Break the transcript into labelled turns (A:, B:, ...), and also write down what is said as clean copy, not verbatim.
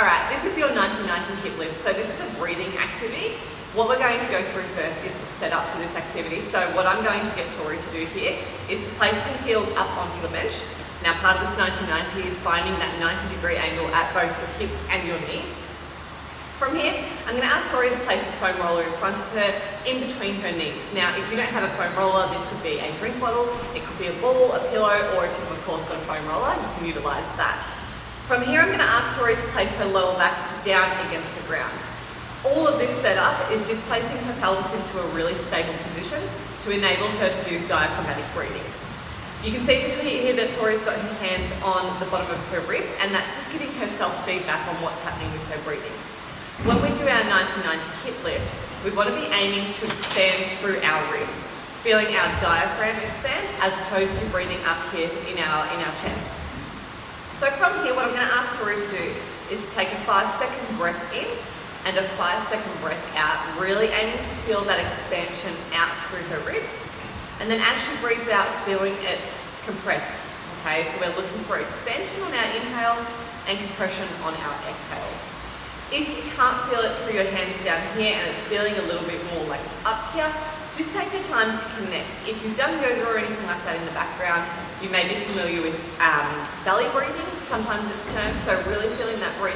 A: All right, this is your 90-90 hip lift. So this is a breathing activity. What we're going to go through first is the setup for this activity. So what I'm going to get Tori to do here is to place her heels up onto the bench. Now part of this 90-90 is finding that 90-degree angle at both your hips and your knees. From here, I'm going to ask Tori to place the foam roller in front of her, in between her knees. Now, if you don't have a foam roller, this could be a drink bottle, it could be a ball, a pillow, or if you've of course got a foam roller, you can utilise that. From here, I'm going to ask Tori to place her lower back down against the ground. All of this setup is just placing her pelvis into a really stable position to enable her to do diaphragmatic breathing. You can see this here that Tori's got her hands on the bottom of her ribs, and that's just giving herself feedback on what's happening with her breathing. When we do our 90-90 hip lift, we want to be aiming to expand through our ribs, feeling our diaphragm expand as opposed to breathing up here in our chest. So from here, what I'm going to ask Tori to do is to take a 5-second breath in and a 5-second breath out, really aiming to feel that expansion out through her ribs. And then as she breathes out, feeling it compress. Okay, so we're looking for expansion on our inhale and compression on our exhale. If you can't feel it through your hands down here and it's feeling a little bit more like it's up here, just take the time to connect. If you've done yoga or anything like that in the background, you may be familiar with belly breathing, sometimes it's termed, so really feeling that breathing